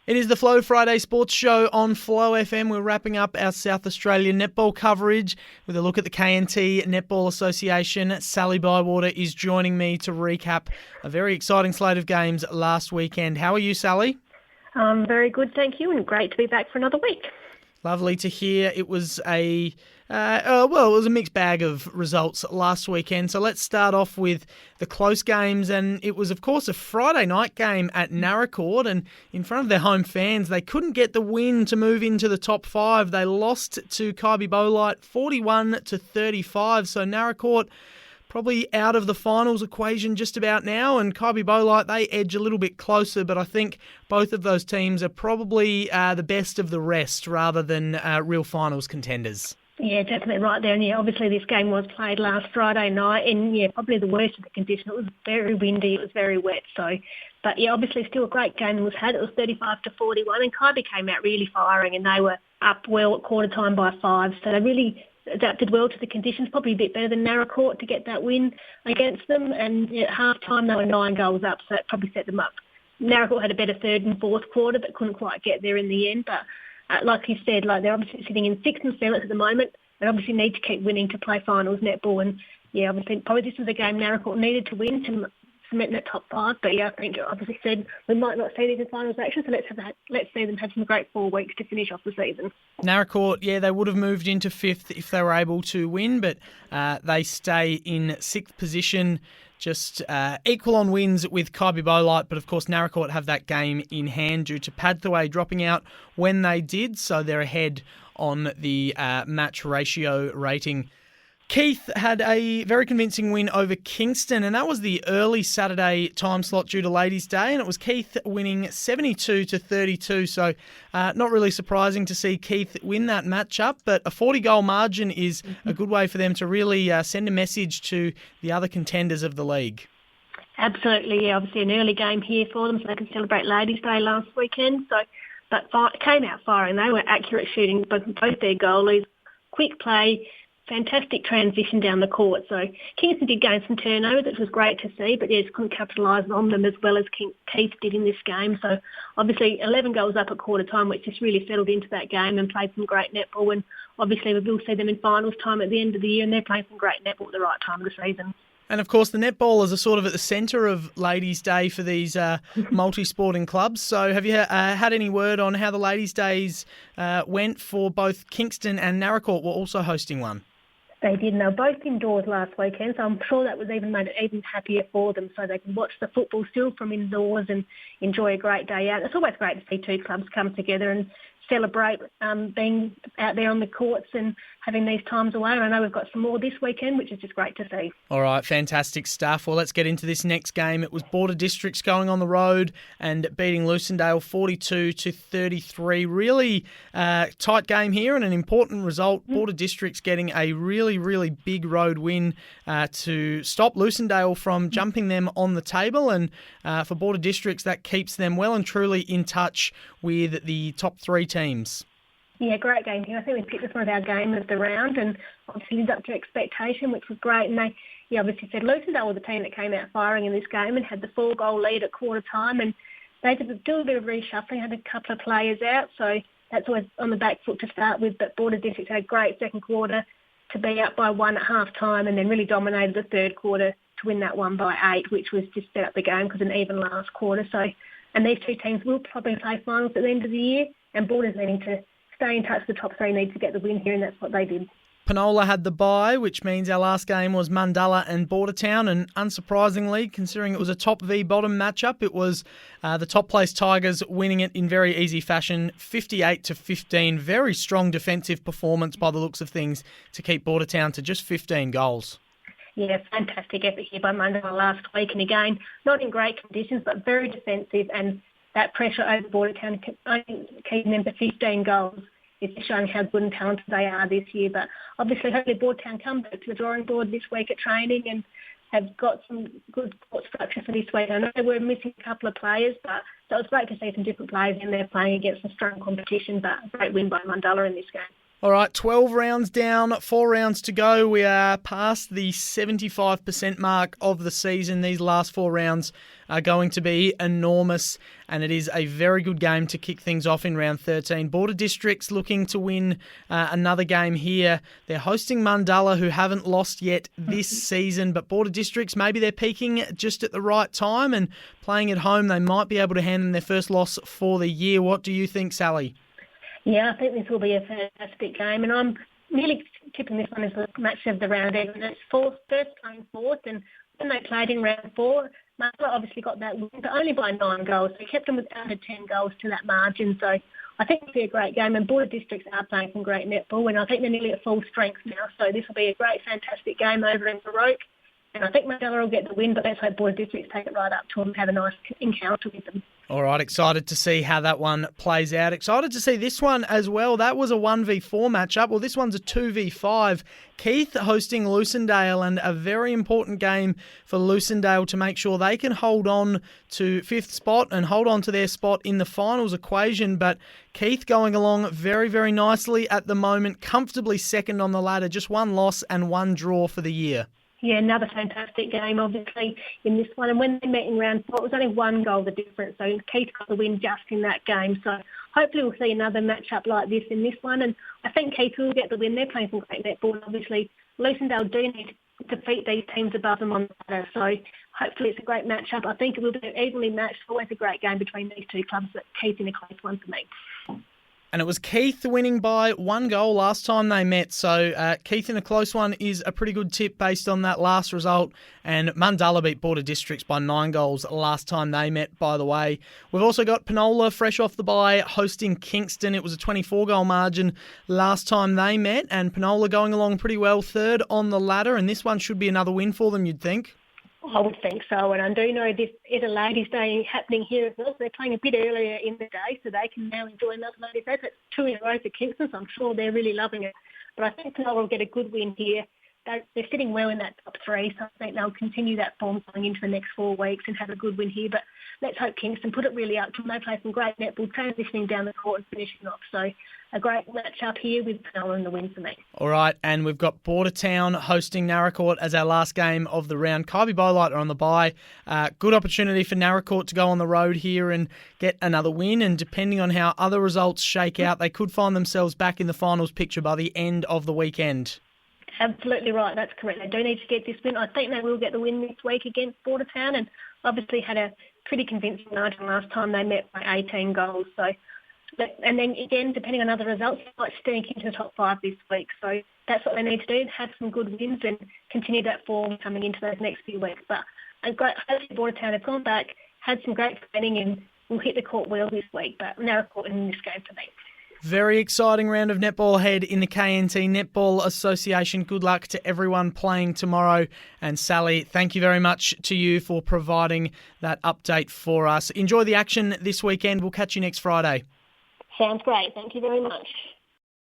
It is the Flow Friday Sports Show on Flow FM. We're wrapping up our South Australian netball coverage with a look at the KNT Netball Association. Sally Bywater is joining me to recap a very exciting slate of games last weekend. How are you, Sally? Very good, thank you, and great to be back for another week. Lovely to hear. It was it was a mixed bag of results last weekend. So let's start off with the close games. And it was, of course, a Friday night game at Naracoorte. And in front of their home fans, they couldn't get the win to move into the top five. They lost to Kybybolite 41-35. So Naracoorte probably out of the finals equation just about now, and Kybybolite, they edge a little bit closer, but I think both of those teams are probably the best of the rest rather than real finals contenders. Yeah, definitely right there. And yeah, obviously this game was played last Friday night, and yeah, probably the worst of the condition. It was very windy, it was very wet, but yeah, obviously still a great game was had. It was 35-41, and Kyby came out really firing, and they were up well at quarter time by 5, so they really adapted well to the conditions, probably a bit better than Naracoorte to get that win against them. And at half-time, they were 9 goals up, so that probably set them up. Naracoorte had a better third and fourth quarter, but couldn't quite get there in the end. But like you said, they're obviously sitting in 6th and 7th at the moment. They obviously need to keep winning to play finals netball. And yeah, obviously probably this was a game Naracoorte needed to win to cement in the top 5. But yeah, I think you obviously said we might not see these in finals action, so let's see them have some great 4 weeks to finish off the season. Naracoorte, yeah, they would have moved into 5th if they were able to win, but they stay in 6th position, just equal on wins with Kybybolite. But of course, Naracoorte have that game in hand due to Padthaway dropping out when they did, so they're ahead on the match ratio rating. Keith had a very convincing win over Kingston, and that was the early Saturday time slot due to Ladies' Day, and it was Keith winning 72-32, so not really surprising to see Keith win that matchup, but a 40-goal margin is a good way for them to really send a message to the other contenders of the league. Absolutely, yeah, obviously an early game here for them, so they can celebrate Ladies' Day last weekend, but came out firing. They were accurate shooting, both their goalies, quick play, fantastic transition down the court. So Kingston did gain some turnovers, which was great to see, but just couldn't capitalise on them as well as Keith did in this game. So obviously 11 goals up at quarter time, which just really settled into that game and played some great netball. And obviously we will see them in finals time at the end of the year, and they're playing some great netball at the right time of the season. And of course, the netballers are sort of at the centre of Ladies' Day for these multi-sporting clubs. So have you had any word on how the Ladies' Days went for both Kingston and Naracoorte were also hosting one? They did, and they were both indoors last weekend, so I'm sure that was made it even happier for them, so they can watch the football still from indoors and enjoy a great day out. It's always great to see two clubs come together and celebrate being out there on the courts and having these times away. And I know we've got some more this weekend, which is just great to see. All right, fantastic stuff. Well, let's get into this next game. It was Border Districts going on the road and beating Lucindale 42-33. Really tight game here and an important result. Border Districts getting a really, really big road win to stop Lucindale from jumping them on the table. And for Border Districts, that keeps them well and truly in touch with the top 3 teams. Yeah, great game here. I think we picked this one of our game of the round and obviously lived up to expectation, which was great. And they obviously said Lucindale were the team that came out firing in this game and had the 4-goal lead at quarter time. And they did do a bit of reshuffling, had a couple of players out. So that's always on the back foot to start with. But Border Districts had a great second quarter to be up by 1 at half time and then really dominated the third quarter to win that one by 8, which was just set up the game because an even last quarter. And these 2 teams will probably play finals at the end of the year, and Border's needing to stay in touch with the top 3, need to get the win here, and that's what they did. Penola had the bye, which means our last game was Mundalla and Bordertown, and unsurprisingly, considering it was a top v bottom matchup, it was the top place Tigers winning it in very easy fashion, 58-15. Very strong defensive performance by the looks of things to keep Bordertown to just 15 goals. Yeah, fantastic effort here by Mundalla last week, and again, not in great conditions, but very defensive, and that pressure over Bordertown, keeping them to 15 goals, is showing how good and talented they are this year. But obviously, hopefully Bordertown come back to the drawing board this week at training and have got some good court structure for this week. I know they were missing a couple of players, but so it was great to see some different players in there playing against a strong competition, but a great win by Mundalla in this game. All right, 12 rounds down, 4 rounds to go. We are past the 75% mark of the season. These last 4 rounds are going to be enormous, and it is a very good game to kick things off in round 13. Border Districts looking to win another game here. They're hosting Mundalla, who haven't lost yet this season, but Border Districts, maybe they're peaking just at the right time, and playing at home, they might be able to hand them their first loss for the year. What do you think, Sally? Yeah, I think this will be a fantastic game, and I'm really tipping this one as the match of the round. And it's first playing fourth, and when they played in round 4, Mundalla obviously got that win, but only by 9 goals. They kept them without 10 goals to that margin. So I think it'll be a great game, and Border Districts are playing some great netball, and I think they're nearly at full strength now. So this will be a great, fantastic game over in Baroque. And I think Mundalla will get the win, but let's hope Border Districts take it right up to them and have a nice encounter with them. All right, excited to see how that one plays out. Excited to see this one as well. That was a 1v4 matchup. Well, this one's a 2v5. Keith hosting Lucindale, and a very important game for Lucindale to make sure they can hold on to 5th spot and hold on to their spot in the finals equation. But Keith going along very, very nicely at the moment, comfortably second on the ladder, just 1 loss and 1 draw for the year. Yeah, another fantastic game, obviously, in this one. And when they met in round 4, it was only 1 goal the difference. So Keith got the win just in that game. So hopefully we'll see another matchup like this in this one. And I think Keith will get the win. They're playing some great netball. Obviously, Lucindale do need to defeat these teams above them on the ladder. So hopefully it's a great matchup. I think it will be evenly matched. Always a great game between these two clubs, but Keith in a close one for me. And it was Keith winning by 1 goal last time they met. So Keith in a close one is a pretty good tip based on that last result. And Mundalla beat Border Districts by 9 goals last time they met, by the way. We've also got Penola fresh off the bye hosting Kingston. It was a 24-goal margin last time they met. And Penola going along pretty well, 3rd on the ladder. And this one should be another win for them, you'd think. I would think so, and I do know this is a Ladies' Day happening here as well, so they're playing a bit earlier in the day, so they can now enjoy another Ladies' Day. That's 2 in a row for Kingston, so I'm sure they're really loving it. But I think Penola will get a good win here. They're sitting well in that top 3, so I think they'll continue that form going into the next 4 weeks and have a good win here. But let's hope Kingston put it really up to them. They play some great netball, transitioning down the court and finishing off. So a great match-up here with Penola in the win for me. All right, and we've got Bordertown hosting Naracoorte as our last game of the round. Kybybolite are on the bye. Good opportunity for Naracoorte to go on the road here and get another win, and depending on how other results shake out, they could find themselves back in the finals picture by the end of the weekend. Absolutely right, that's correct. They do need to get this win. I think they will get the win this week against Bordertown, and obviously had a pretty convincing margin last time they met by 18 goals. So, and then again, depending on other results, they might sneak into the top 5 this week. So that's what they need to do, have some good wins and continue that form coming into those next few weeks. But hopefully Bordertown have gone back, had some great training, and will hit the court well this week. But Naracoorte in this game for me. Very exciting round of netball ahead in the KNT Netball Association. Good luck to everyone playing tomorrow. And Sally, thank you very much to you for providing that update for us. Enjoy the action this weekend. We'll catch you next Friday. Sounds great. Thank you very much.